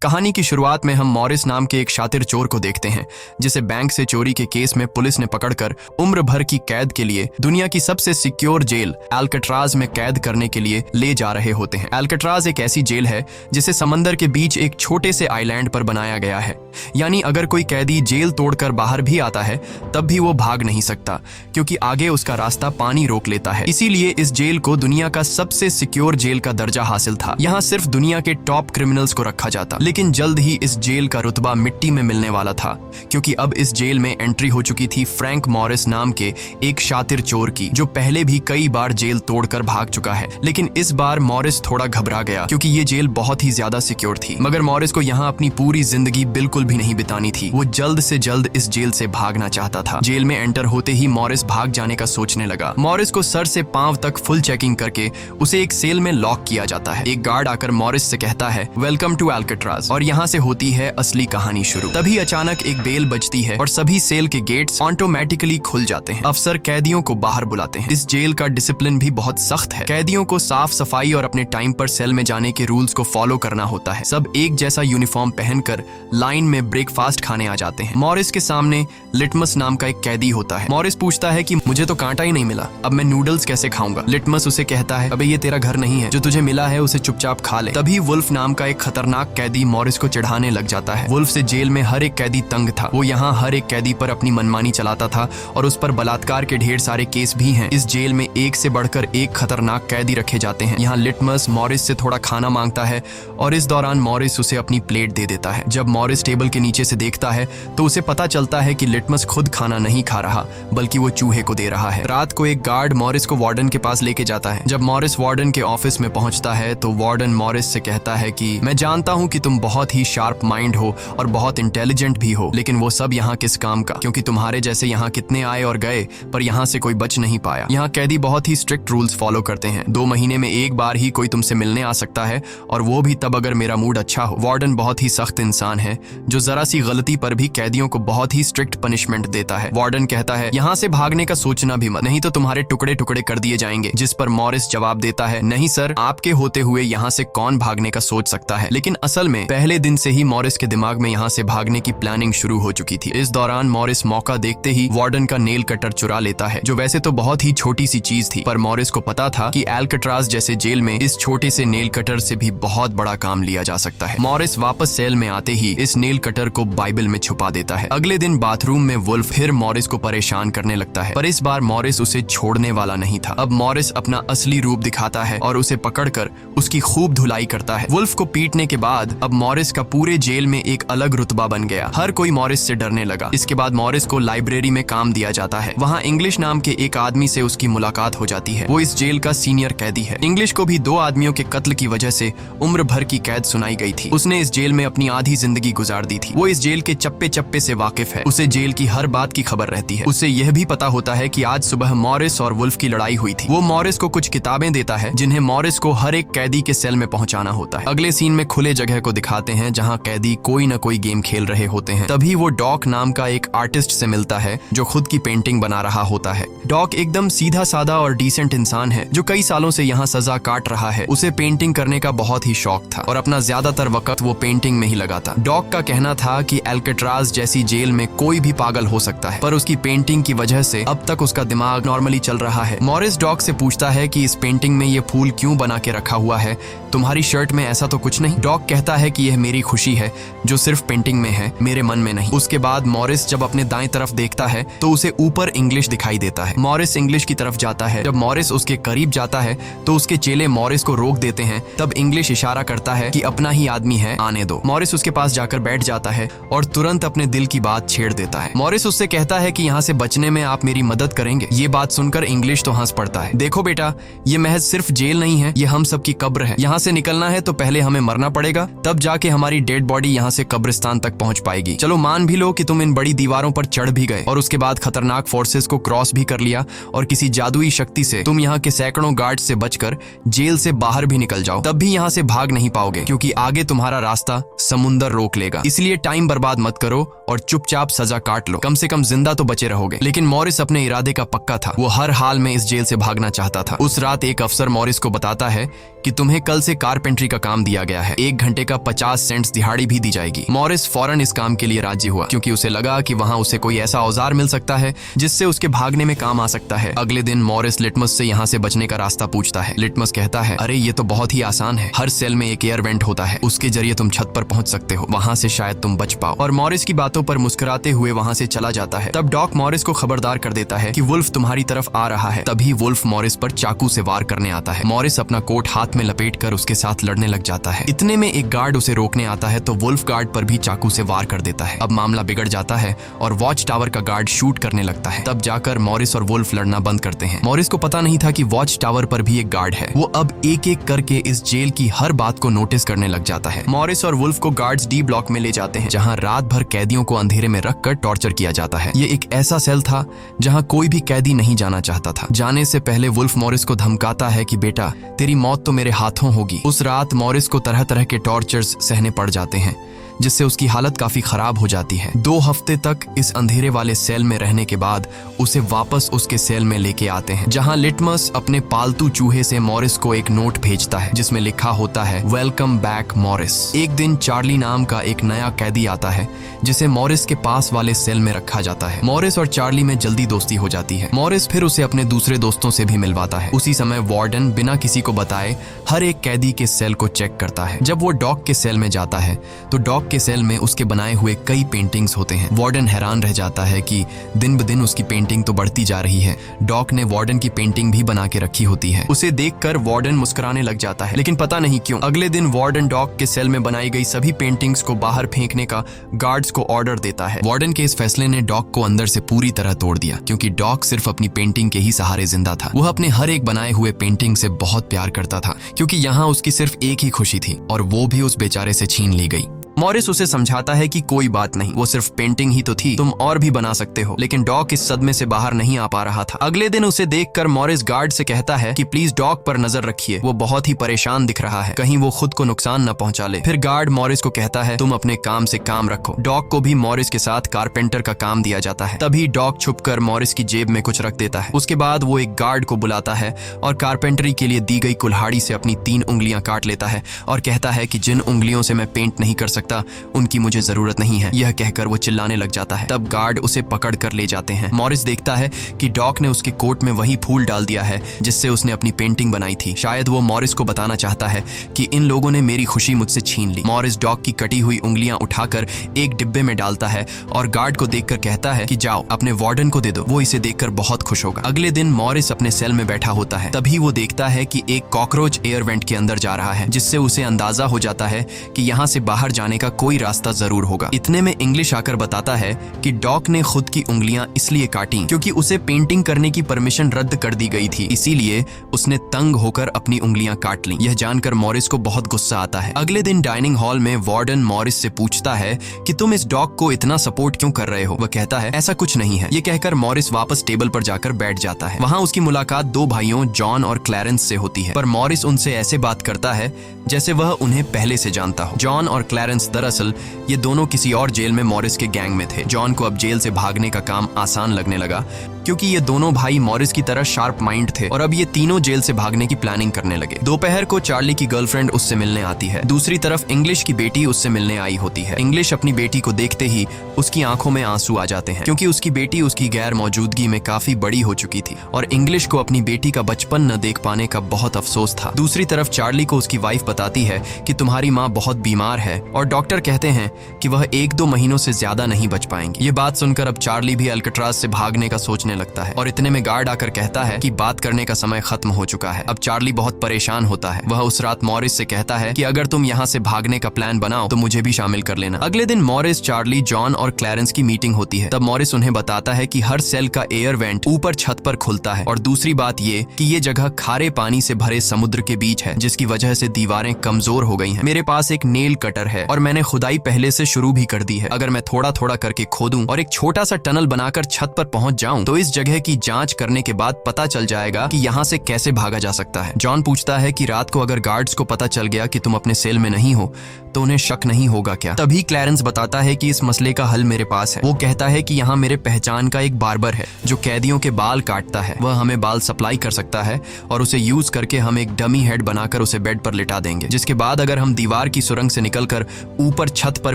कहानी की शुरुआत में हम मॉरिस नाम के एक शातिर चोर को देखते हैं जिसे बैंक से चोरी के केस में पुलिस ने पकड़कर उम्र भर की कैद के लिए दुनिया की सबसे सिक्योर जेल अल्काट्राज में कैद करने के लिए ले जा रहे होते हैं। अल्काट्राज एक ऐसी जेल है जिसे समंदर के बीच एक छोटे से आइलैंड पर बनाया गया है, यानी अगर कोई कैदी जेल तोड़कर बाहर भी आता है तब भी वो भाग नहीं सकता क्योंकि आगे उसका रास्ता पानी रोक लेता है। इसीलिए इस जेल को दुनिया का सबसे सिक्योर जेल का दर्जा हासिल था। यहाँ सिर्फ दुनिया के टॉप क्रिमिनल्स को रखा जाता, लेकिन जल्द ही इस जेल का रुतबा मिट्टी में मिलने वाला था क्योंकि अब इस जेल में एंट्री हो चुकी थी फ्रैंक मॉरिस नाम के एक शातिर चोर की, जो पहले भी कई बार जेल तोड़कर भाग चुका है। लेकिन इस बार मॉरिस थोड़ा घबरा गया क्योंकि ये जेल बहुत ही ज्यादा सिक्योर थी। मगर मॉरिस को यहाँ अपनी पूरी जिंदगी बिल्कुल भी नहीं बितानी थी। वो जल्द से जल्द इस जेल से भागना चाहता था। जेल में एंटर होते ही मॉरिस भाग जाने का सोचने लगा। मॉरिस को सर से पांव तक फुल चेकिंग करके उसे एक सेल में लॉक किया जाता है। एक गार्ड आकर मॉरिस से कहता है, वेलकम टू अल्काट्राज, और यहाँ से होती है असली कहानी शुरू। तभी अचानक एक बेल बजती है और सभी सेल के गेट्स ऑटोमेटिकली खुल जाते हैं। अफसर कैदियों को बाहर बुलाते हैं। इस जेल का डिसिप्लिन भी बहुत सख्त है। कैदियों को साफ सफाई और अपने टाइम पर सेल में जाने के रूल्स को फॉलो करना होता है। सब एक जैसा यूनिफॉर्म पहनकर लाइन में ब्रेकफास्ट खाने आ जाते हैं। मॉरिस के सामने लिटमस नाम का एक कैदी होता है। मॉरिस पूछता है कि मुझे तो कांटा ही नहीं मिला, अब मैं नूडल्स कैसे खाऊंगा? लिटमस उसे कहता है, अबे ये तेरा घर नहीं है, जो तुझे मिला है उसे चुपचाप खा ले। तभी वुल्फ नाम का एक खतरनाक कैदी मॉरिस को चिढ़ाने लग जाता है। वुल्फ से जेल में हर एक कैदी तंग था। वो यहाँ हर एक कैदी पर अपनी मनमानी चलाता था और उस पर बलात्कार के ढेर सारे केस भी हैं। इस जेल में एक से बढ़कर एक खतरनाक कैदी रखे जाते हैं। यहाँ लिटमस मॉरिस से थोड़ा खाना मांगता है और इस दौरान मॉरिस उसे अपनी प्लेट दे देता है। जब मॉरिस टेबल के नीचे से देखता है तो उसे पता चलता है कि लिटमस खुद खाना नहीं खा रहा बल्कि वो चूहे को दे रहा है। रात को एक गार्ड मॉरिस को वार्डन के पास लेके जाता है। जब मॉरिस वार्डन के ऑफिस में पहुंचता है तो वार्डन मॉरिस से कहता है कि मैं जानता हूं कि तुम बहुत ही शार्प माइंड हो और बहुत इंटेलिजेंट भी हो, लेकिन वो सब यहाँ किस काम का, क्योंकि तुम्हारे जैसे यहाँ कितने आए और गए पर यहाँ से कोई बच नहीं पाया। यहाँ कैदी बहुत ही स्ट्रिक्ट रूल्स फॉलो करते हैं। 2 महीने में एक बार ही कोई तुमसे मिलने आ सकता है और वो भी तब अगर मेरा मूड अच्छा हो। वार्डन बहुत ही सख्त इंसान है जो जरा सी गलती पर भी कैदियों को बहुत ही स्ट्रिक्ट पनिशमेंट देता है। वार्डन कहता है, यहाँ से भागने का सोचना भी मत, नहीं तो तुम्हारे टुकड़े टुकड़े कर दिए जाएंगे। जिस पर मॉरिस जवाब देता है, नहीं सर, आपके होते हुए यहाँ से कौन भागने का सोच सकता है। लेकिन असल में पहले दिन से ही मॉरिस के दिमाग में यहाँ से भागने की प्लानिंग शुरू हो चुकी थी। इस दौरान मॉरिस मौका देखते ही वार्डन का नेल कटर चुरा लेता है, जो वैसे तो बहुत ही छोटी सी चीज थी, पर मॉरिस को पता था कि अल्काट्राज जैसे जेल में इस छोटे से नेल कटर से भी बहुत बड़ा काम लिया जा सकता है। मॉरिस वापस सेल में आते ही इस नेल कटर को बाइबल में छुपा देता है। अगले दिन बाथरूम में वुल्फ फिर मॉरिस को परेशान करने लगता है, पर इस बार मॉरिस उसे छोड़ने वाला नहीं था। अब मॉरिस अपना असली रूप दिखाता है और उसे पकड़कर उसकी खूब धुलाई करता है। वुल्फ को पीटने के बाद अब मॉरिस का पूरे जेल में एक अलग रुतबा बन गया। हर कोई मॉरिस से डरने लगा। इसके बाद मॉरिस को लाइब्रेरी में काम दिया जाता है। वहाँ इंग्लिश नाम के एक आदमी से उसकी मुलाकात हो जाती है। वो इस जेल का सीनियर कैदी है। इंग्लिश को भी 2 आदमियों के कत्ल की वजह से उम्र भर की कैद सुनाई गई थी। उसने इस जेल में अपनी आधी जिंदगी गुजार दी थी। वो इस जेल के चप्पे चप्पे से वाकिफ है। उसे जेल की हर बात की खबर रहती है। उसे यह भी पता होता है कि आज सुबह मॉरिस और वुल्फ की लड़ाई हुई थी। वो मॉरिस को कुछ किताबें देता है जिन्हें मॉरिस को हर एक कैदी के सेल में पहुंचाना होता है। अगले सीन में खुले जगह को दिखाते हैं जहाँ कैदी कोई न कोई गेम खेल रहे होते हैं। तभी वो डॉक नाम का एक आर्टिस्ट से मिलता है जो खुद की पेंटिंग बना रहा होता है। डॉक एकदम सीधा साधा और डिसेंट इंसान है जो कई सालों से यहाँ सजा काट रहा है। उसे पेंटिंग करने का बहुत ही शौक था और अपना ज्यादातर वक्त वो पेंटिंग में ही लगाता। डॉक का कहना था कि अल्काट्राज जैसी जेल में कोई भी पागल हो सकता है, पर उसकी पेंटिंग की वजह से अब तक उसका दिमाग नॉर्मली चल रहा है। मॉरिस डॉक से पूछता है कि इस पेंटिंग में ये फूल क्यों बना के रखा हुआ है, तुम्हारी शर्ट में ऐसा तो कुछ नहीं? डॉक कहता है कि यह मेरी खुशी है जो सिर्फ पेंटिंग में है, मेरे मन में नहीं। उसके बाद मॉरिस जब अपने दाएं तरफ देखता है तो उसे ऊपर इंग्लिश दिखाई देता है। मॉरिस इंग्लिश की तरफ जाता है। जब मॉरिस उसके करीब जाता है तो उसके चेले मॉरिस को रोक देते हैं। तब इंग्लिश इशारा करता है कि अपना ही आदमी है, आने दो। मॉरिस उसके पास जाकर बैठ जाता है और तुरंत अपने दिल की बात छेड़ देता है। मॉरिस उससे कहता है कि यहाँ से बचने में आप मेरी मदद करेंगे। ये बात सुनकर इंग्लिश तो हंस पड़ता है। देखो बेटा, ये महज सिर्फ जेल नहीं है, ये हम सबकी कब्र है। यहाँ से निकलना है तो पहले हमें मरना पड़ेगा, तब जाके हमारी डेड बॉडी यहाँ से कब्रिस्तान तक पहुँच पाएगी। चलो मान भी लो कि तुम इन बड़ी दीवारों पर चढ़ भी गए और उसके बाद खतरनाक फोर्सेस को क्रॉस भी कर लिया और किसी जादुई शक्ति से तुम यहाँ के सैकड़ों गार्ड से बचकर जेल से बाहर भी निकल जाओ, तब भी यहाँ से भाग नहीं पाओगे क्योंकि आगे तुम्हारा रास्ता समुंदर रोक लेगा। इसलिए टाइम बर्बाद मत करो और चुपचाप सजा काट लो, कम से कम जिंदा तो बचे रहोगे। लेकिन मॉरिस अपने इरादे का पक्का था। वो हर हाल में इस जेल से भागना चाहता था। उस रात एक अफसर मॉरिस को बताता है कि तुम्हें कल से कारपेंट्री का काम दिया गया है। 1 घंटे का 50 सेंट्स दिहाड़ी भी दी जाएगी। मॉरिस फौरन इस काम के लिए राजी हुआ क्योंकि उसे लगा कि वहाँ उसे कोई ऐसा औजार मिल सकता है जिससे उसके भागने में काम आ सकता है। अगले दिन मॉरिस लिटमस से यहाँ से बचने का रास्ता पूछता है। लिटमस कहता है, अरे ये तो बहुत ही आसान है, हर सेल में एक एयर वेंट होता है, उसके जरिए तुम छत पर पहुंच सकते हो, वहाँ से शायद तुम बच पाओ। और मॉरिस की बातों पर मुस्कुराते हुए वहाँ से चला जाता है। तब डॉक मॉरिस को खबरदार कर देता है कि वुल्फ तुम्हारी तरफ आ रहा है। तभी वुल्फ मॉरिस पर चाकू से वार करने आता है। मॉरिस अपना कोट हाथ में लपेटकर उसके साथ लड़ने लग जाता है। इतने में एक गार्ड उसे रोकने आता है तो वुल्फ गार्ड पर भी चाकू से वार कर देता है। अब मामला बिगड़ जाता है और वॉच टावर का गार्ड शूट करने लगता है। तब जाकर मॉरिस और वुल्फ लड़ना बंद करते हैं। मॉरिस को पता नहीं था कि वॉच टावर पर भी एक गार्ड है। वो अब एक एक करके इस जेल की हर बात को नोटिस करने लग जाता है। मॉरिस और वुल्फ को गार्ड्स डी ब्लॉक में ले जाते हैं जहां रात भर कैदियों को अंधेरे में रखकर टॉर्चर किया जाता है। ये एक ऐसा सेल था जहां कोई भी कैदी नहीं जाना चाहता था। जाने से पहले वुल्फ मॉरिस को धमकाता है कि बेटा तेरी मौत तो मेरे हाथों होगी। उस रात मॉरिस को तरह तरह के टॉर्चर्स सहने पड़ जाते हैं जिससे उसकी हालत काफी खराब हो जाती है। 2 हफ्ते तक इस अंधेरे वाले सेल में रहने के बाद उसे वापस उसके सेल में लेके आते हैं जहां लिटमस अपने पालतू चूहे से मॉरिस को एक नोट भेजता है जिसमें लिखा होता है, वेलकम बैक मॉरिस। एक दिन चार्ली नाम का एक नया कैदी आता है जिसे मॉरिस के पास वाले सेल में रखा जाता है। मॉरिस और चार्ली में जल्दी दोस्ती हो जाती है। मॉरिस फिर उसे अपने दूसरे दोस्तों से भी मिलवाता है। उसी समय वार्डन बिना किसी को बताए हर एक कैदी के सेल को चेक करता है। जब वो डॉक के सेल में जाता है तो डॉक के सेल में उसके बनाए हुए कई पेंटिंग्स होते हैं। वार्डन हैरान रह जाता है कि दिन ब दिन उसकी पेंटिंग तो बढ़ती जा रही है। डॉक ने वार्डन की पेंटिंग भी बना के रखी होती है। उसे देखकर वार्डन मुस्कुराने लग जाता है, लेकिन पता नहीं क्यों अगले दिन वार्डन डॉक के सेल में बनाई गई सभी पेंटिंग्स को बाहर फेंकने का गार्ड्स को ऑर्डर देता है। वार्डन के इस फैसले ने डॉक को अंदर से पूरी तरह तोड़ दिया क्योंकि डॉक सिर्फ अपनी पेंटिंग के ही सहारे जिंदा था। वह अपने हर एक बनाए हुए पेंटिंग से बहुत प्यार करता था क्योंकि यहाँ उसकी सिर्फ एक ही खुशी थी और वो भी उस बेचारे से छीन ली गई। मॉरिस उसे समझाता है कि कोई बात नहीं, वो सिर्फ पेंटिंग ही तो थी, तुम और भी बना सकते हो। लेकिन डॉक इस सदमे से बाहर नहीं आ पा रहा था। अगले दिन उसे देखकर मॉरिस गार्ड से कहता है कि प्लीज डॉक पर नजर रखिए, वो बहुत ही परेशान दिख रहा है, कहीं वो खुद को नुकसान न पहुंचा ले। फिर गार्ड मॉरिस को कहता है तुम अपने काम से काम रखो। डॉक को भी मॉरिस के साथ कारपेंटर का काम दिया जाता है। तभी डॉक छुपकर मॉरिस की जेब में कुछ रख देता है। उसके बाद वो एक गार्ड को बुलाता है और कारपेंटरी के लिए दी गई कुल्हाड़ी से अपनी 3 उंगलियां काट लेता है और कहता है कि जिन उंगलियों से मैं पेंट नहीं कर सकता उनकी मुझे जरूरत नहीं है। यह कहकर वो चिल्लाने लग जाता है। तब गार्ड उसे पकड़ कर ले जाते हैं। मॉरिस देखता है कि डॉक ने उसके कोट में वही फूल डाल दिया है जिससे उसने अपनी पेंटिंग बनाई थी। शायद वो मॉरिस को बताना चाहता है कि इन लोगों ने मेरी खुशी मुझसे छीन ली। मॉरिस डॉक की कटी हुई उंगलियां उठाकर एक डिब्बे में डालता है और गार्ड को देखकर कहता है कि जाओ अपने वार्डन को दे दो, वो इसे देखकर बहुत खुश होगा। अगले दिन मॉरिस अपने सेल में बैठा होता है। तभी वो देखता है कि एक कॉकरोच एयर वेंट के अंदर जा रहा है जिससे उसे अंदाजा हो जाता है कि यहाँ से बाहर जाने का कोई रास्ता जरूर होगा। इतने में इंग्लिश आकर बताता है कि डॉक ने खुद की उंगलियां इसलिए काटी क्योंकि उसे पेंटिंग करने की परमिशन रद्द कर दी गई थी, इसीलिए उसने तंग होकर अपनी उंगलियां काट ली। यह जानकर मॉरिस को बहुत गुस्सा आता है। अगले दिन डाइनिंग हॉल में वार्डन मॉरिस से पूछता है कि तुम इस डॉग को इतना सपोर्ट क्यों कर रहे हो। वह कहता है ऐसा कुछ नहीं है। ये कहकर मॉरिस वापस टेबल पर जाकर बैठ जाता है। वहाँ उसकी मुलाकात 2 भाइयों जॉन और क्लैरेंस से होती है, पर मॉरिस उनसे ऐसे बात करता है जैसे वह उन्हें पहले से जानता हो। जॉन और क्लैरेंस दरअसल ये दोनों किसी और जेल में मॉरिस के गैंग में थे। जॉन को अब जेल से भागने का काम आसान लगने लगा क्योंकि ये दोनों भाई मॉरिस की तरह शार्प माइंड थे और अब ये तीनों जेल से भागने की प्लानिंग करने लगे। दोपहर को चार्ली की गर्लफ्रेंड उससे मिलने आती है। दूसरी तरफ इंग्लिश की बेटी उससे मिलने आई होती है। इंग्लिश अपनी बेटी को देखते ही उसकी आंखों में आंसू आ जाते हैं क्योंकि उसकी बेटी उसकी गैर मौजूदगी में काफी बड़ी हो चुकी थी और इंग्लिश को अपनी बेटी का बचपन न देख पाने का बहुत अफसोस था। दूसरी तरफ चार्ली को उसकी वाइफ बताती है कि तुम्हारी माँ बहुत बीमार है और डॉक्टर कहते हैं कि वह 1-2 महीनों से ज्यादा नहीं बच पाएंगी। ये बात सुनकर अब चार्ली भी अल्काट्राज से भागने का सोचने लगता है और इतने में गार्ड आकर कहता है कि बात करने का समय खत्म हो चुका है। अब चार्ली बहुत परेशान होता है। वह उस रात मॉरिस से कहता है कि अगर तुम यहाँ से भागने का प्लान बनाओ तो मुझे भी शामिल कर लेना। अगले दिन मॉरिस, चार्ली, जॉन और क्लैरेंस की मीटिंग होती है। तब मॉरिस उन्हें बताता है कि हर सेल का एयर वेंट ऊपर छत पर खुलता है और दूसरी बात ये कि ये जगह खारे पानी से भरे समुद्र के बीच है जिसकी वजह से दीवारें कमजोर हो गई हैं। मेरे पास एक नेल कटर है और मैंने खुदाई पहले से शुरू भी कर दी है। अगर मैं थोड़ा थोड़ा करके खोदूं और एक छोटा सा टनल बनाकर छत पर पहुंच जाऊं तो इस जगह की जांच करने के बाद पता चल जाएगा कि यहाँ से कैसे भागा जा सकता है। जॉन पूछता है कि रात को अगर गार्ड्स को पता चल गया कि तुम अपने सेल में नहीं हो तो उन्हें शक नहीं होगा क्या? तभी क्लैरेंस बताता है कि इस मसले का हल मेरे पास है। वो कहता है कि यहाँ मेरे पहचान का एक बार्बर है जो कैदियों के बाल काटता है। वह हमें बाल सप्लाई कर सकता है और उसे यूज करके हम एक डमी हेड बनाकर उसे बेड पर लिटा देंगे, जिसके बाद अगर हम दीवार की सुरंग से निकलकर ऊपर छत पर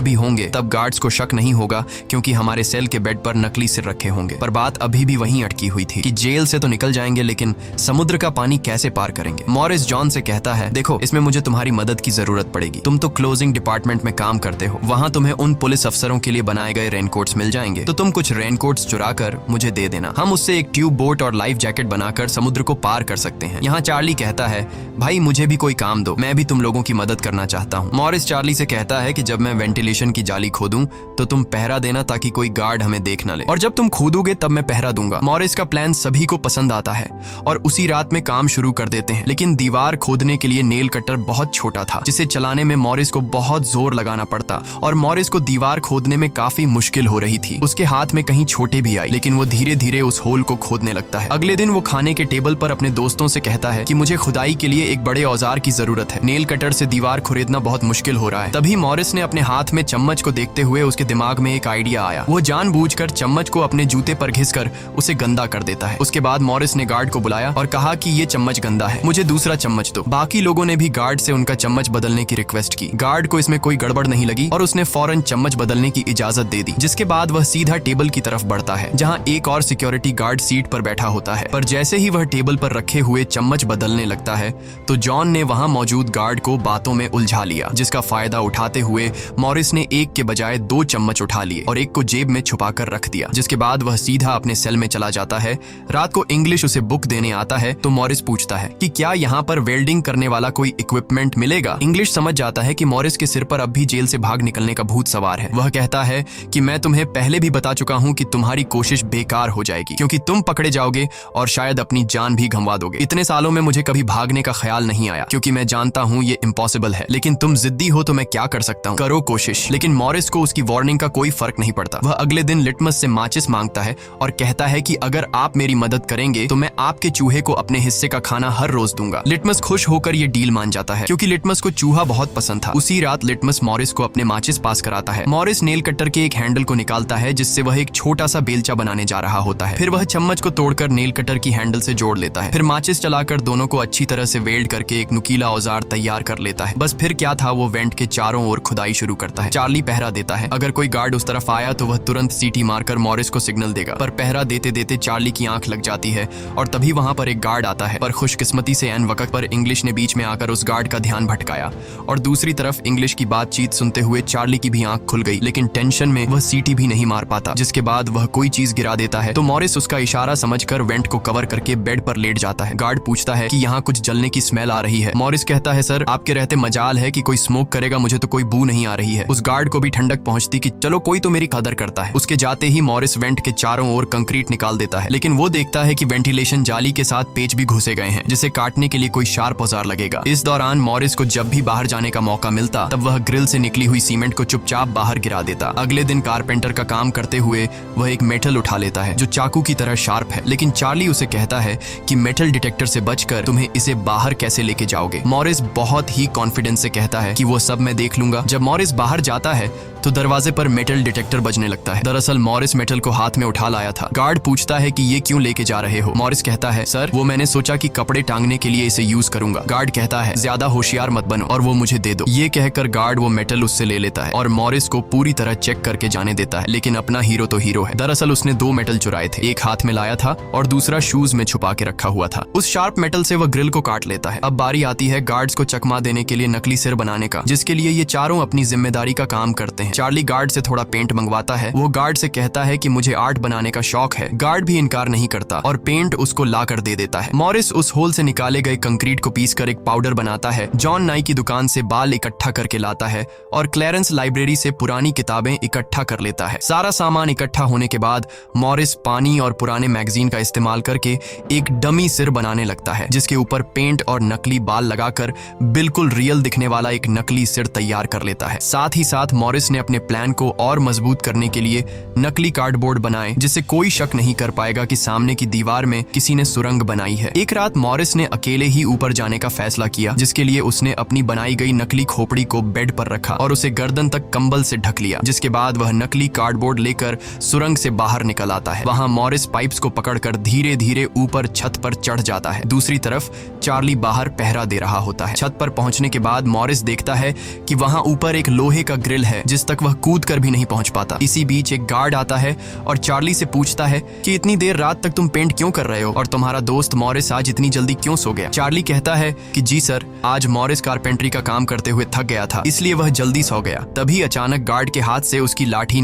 भी होंगे तब गार्ड्स को शक नहीं होगा, क्योंकि हमारे सेल के बेड पर नकली सिर रखे होंगे। पर बात अभी भी वहीं अटकी हुई थी कि जेल से तो निकल जाएंगे लेकिन समुद्र का पानी कैसे पार करेंगे? मॉरिस जॉन से कहता है, देखो इसमें मुझे तुम्हारी मदद की जरूरत पड़ेगी। तुम तो क्लोजिंग डिपार्टमेंट में काम करते हो, वहाँ तुम्हें उन पुलिस अफसरों के लिए बनाए गए रेनकोट्स मिल जाएंगे, तो तुम कुछ रेनकोट्स चुरा कर मुझे दे देना। हम उससे एक ट्यूब बोट और लाइफ जैकेट बनाकर समुद्र को पार कर सकते हैं। यहाँ चार्ली कहता है, भाई मुझे भी कोई काम दो, मैं भी तुम लोगों की मदद करना चाहता हूँ। मॉरिस चार्ली से कहता है कि जब मैं वेंटिलेशन की जाली खोदूं तो तुम पहरा देना ताकि कोई गार्ड हमें देख न ले, और जब तुम खोदोगे तब मैं पहरा दूंगा। मॉरिस का प्लान सभी को पसंद आता है और उसी रात में काम शुरू कर देते हैं, लेकिन दीवार खोदने के लिए नेल कटर बहुत छोटा था, जिसे चलाने में मॉरिस को बहुत जोर लगाना पड़ता और मॉरिस को दीवार खोदने में काफी मुश्किल हो रही थी। उसके हाथ में कहीं छोटे भी आई, लेकिन वो धीरे धीरे उस होल को खोदने लगता है। अगले दिन वो खाने के टेबल पर अपने दोस्तों से कहता है कि मुझे खुदाई के लिए एक बड़े औजार की जरूरत है, नेल कटर से दीवार खुरेदना बहुत मुश्किल हो रहा है। तभी मॉरिस ने अपने हाथ में चम्मच को देखते हुए उसके दिमाग में एक आइडिया आया। वो जानबूझकर चम्मच को अपने जूते पर घिसकर उसे गंदा कर देता है। उसके बाद मॉरिस ने गार्ड को बुलाया और कहा कि ये चम्मच गंदा है, मुझे दूसरा चम्मच दो। बाकी लोगों ने भी गार्ड से उनका चम्मच बदलने की रिक्वेस्ट की। गार्ड को इसमें कोई गड़बड़ नहीं लगी और उसने फौरन चम्मच बदलने की इजाजत दे दी, जिसके बाद वह सीधा टेबल की तरफ बढ़ता है जहां एक और सिक्योरिटी गार्ड सीट पर बैठा होता है। पर जैसे ही वह टेबल पर रखे हुए चम्मच बदलने लगता है तो जॉन ने वहां मौजूद गार्ड को बातों में उलझा लिया, जिसका फायदा उठाते हुए मॉरिस ने एक के बजाय 2 चम्मच उठा लिए और एक को जेब में छुपाकर रख दिया, जिसके बाद वह सीधा अपने सेल में चला जाता है। रात को इंग्लिश उसे बुक देने आता है तो मॉरिस पूछता है कि क्या यहाँ पर वेल्डिंग करने वाला कोई इक्विपमेंट मिलेगा? इंग्लिश समझ जाता है कि मॉरिस के सिर पर अब भी जेल से भाग निकलने का भूत सवार है। वह कहता है कि मैं तुम्हें पहले भी बता चुका हूँ कि तुम्हारी कोशिश बेकार हो जाएगी, क्योंकि तुम पकड़े जाओगे और शायद अपनी जान भी गंवा दोगे। इतने सालों में मुझे कभी भागने का ख्याल नहीं आया, क्योंकि मैं जानता हूँ ये इम्पॉसिबल है, लेकिन तुम जिद्दी हो तो मैं क्या कर सकता हूँ, करो कोशिश। लेकिन मॉरिस को उसकी वार्निंग का कोई फर्क नहीं पड़ता। वह अगले दिन लिटमस से माचिस मांगता है और कहता है कि अगर आप मेरी मदद करेंगे तो मैं आपके चूहे को अपने हिस्से का खाना हर रोज दूंगा। लिटमस खुश होकर ये डील मान जाता है, क्योंकि लिटमस को चूहा बहुत पसंद था। उसी रात लिटमस मॉरिस को अपने माचिस पास कराता है। मॉरिस नेल कटर के एक हैंडल को निकालता है जिससे वह एक छोटा सा बेलचा बनाने जा रहा होता है। फिर वह चम्मच को तोड़कर नेल कटर की हैंडल से जोड़ लेता है। फिर माचिस चलाकर दोनों को अच्छी तरह से वेल्ड करके एक नुकीला औजार तैयार कर लेता है। बस फिर क्या था, वो वेंट के चारों ओर खुदाई शुरू करता है। चार्ली पहरा देता है। अगर कोई गार्ड उस तरफ आया तो वह तुरंत सीटी मारकर मॉरिस को सिग्नल देगा, पर पहरा देते देते चार्ली की आंख लग जाती है और तभी वहां पर एक गार्ड आता है। पर खुशकिस्मती से एन वक्त पर इंग्लिश ने बीच में आकर उस गार्ड का ध्यान भटकाया और दूसरी तरफ इंग्लिश की बातचीत सुनते हुए चार्ली की भी आंख खुल गई, लेकिन टेंशन में वह सीटी भी नहीं मार पाता। जिसके बाद वह कोई चीज गिरा देता है तो मॉरिस उसका इशारा समझकर वेंट को कवर करके बेड पर लेट जाता है। गार्ड पूछता है कि यहाँ कुछ जलने की स्मेल आ रही है। मॉरिस कहता है, सर आपके रहते मजाल है कि कोई स्मोक करेगा, मुझे तो कोई बू नहीं आ रही है। उस गार्ड को भी ठंडक पहुंचती कि चलो कोई तो मेरी कदर करता है। उसके जाते ही मॉरिस वेंट के चारों ओर कंक्रीट निकाल देता है, लेकिन वो देखता है कि वेंटिलेशन जाली के साथ पेच भी घुसे गए हैं, जिसे काटने के लिए कोई शार्प औजार लगेगा। इस दौरान मॉरिस को जब भी बाहर जाने का मौका मिलता तब वह ग्रिल से निकली हुई सीमेंट को चुपचाप बाहर गिरा देता। अगले दिन कारपेंटर का काम करते हुए वह एक मेटल उठा लेता है जो चाकू की तरह शार्प है, लेकिन चार्ली उसे कहता है कि मेटल डिटेक्टर से बचकर तुम्हें इसे बाहर कैसे लेके जाओगे। मॉरिस बहुत ही कॉन्फिडेंस से कहता है कि वो सब मैं देख लूंगा। जब मॉरिस बाहर जाता है तो दरवाजे पर मेटल डिटेक्टर बजने लगता है। दरअसल मॉरिस मेटल को हाथ में उठा लाया था। गार्ड पूछता है कि ये क्यों लेके जा रहे हो? मॉरिस कहता है, सर वो मैंने सोचा कि कपड़े टांगने के लिए इसे यूज करूंगा। गार्ड कहता है, ज्यादा होशियार मत बनो और वो मुझे दे दो। ये कहकर गार्ड वो मेटल उससे ले लेता है और मॉरिस को पूरी तरह चेक करके जाने देता है, लेकिन अपना हीरो तो हीरो है। दरअसल उसने 2 मेटल चुराए थे, एक हाथ में लाया था और दूसरा शूज में छुपा के रखा हुआ था। उस शार्प मेटल से वह ग्रिल को काट लेता है। अब बारी आती है गार्ड्स को चकमा देने के लिए नकली सिर बनाने का, जिसके लिए ये चारों अपनी जिम्मेदारी का काम करते हैं। चार्ली गार्ड से थोड़ा पेंट मंगवाता है। वो गार्ड से कहता है कि मुझे आर्ट बनाने का शौक है। गार्ड भी इनकार नहीं करता और पेंट उसको लाकर दे देता है। मॉरिस उस होल से निकाले गए कंक्रीट को पीसकर एक पाउडर बनाता है। जॉन नाई की दुकान से बाल इकट्ठा करके लाता है और क्लैरेंस लाइब्रेरी से पुरानी किताबें इकट्ठा कर लेता है। सारा सामान इकट्ठा होने के बाद मॉरिस पानी और पुराने मैगजीन का इस्तेमाल करके एक डमी सिर बनाने लगता है, जिसके ऊपर पेंट और नकली बाल लगाकर बिल्कुल रियल दिखने वाला एक नकली सिर तैयार कर लेता है। साथ ही साथ मॉरिस उसने अपने प्लान को और मजबूत करने के लिए नकली कार्डबोर्ड बनाए जिससे कोई शक नहीं कर पाएगा कि सामने की दीवार में किसी ने सुरंग बनाई है। एक रात मॉरिस ने अकेले ही ऊपर जाने का फैसला किया, जिसके लिए उसने अपनी बनाई गई नकली खोपड़ी को बेड पर रखा और उसे गर्दन तक कंबल से ढक लिया। जिसके बाद वह नकली कार्डबोर्ड लेकर सुरंग से बाहर निकल आता है। वहां मॉरिस पाइप्स को पकड़कर धीरे धीरे ऊपर छत पर चढ़ जाता है। दूसरी तरफ चार्ली बाहर पहरा दे रहा होता है। छत पर पहुंचने के बाद मॉरिस देखता है कि वहां ऊपर एक लोहे का ग्रिल है जिस तक वह कूद कर भी नहीं पहुंच पाता। इसी बीच एक गार्ड आता है और चार्ली से पूछता है कि इतनी देर रात तक तुम पेंट क्यों कर रहे हो और तुम्हारा दोस्त मॉरिस आज इतनी जल्दी क्यों सो गया। चार्ली कहता है कि जी सर, आज मॉरिस कारपेंटरी का काम करते हुए थक गया था, इसलिए वह जल्दी सो गया। तभी अचानक गार्ड के हाथ से उसकी लाठी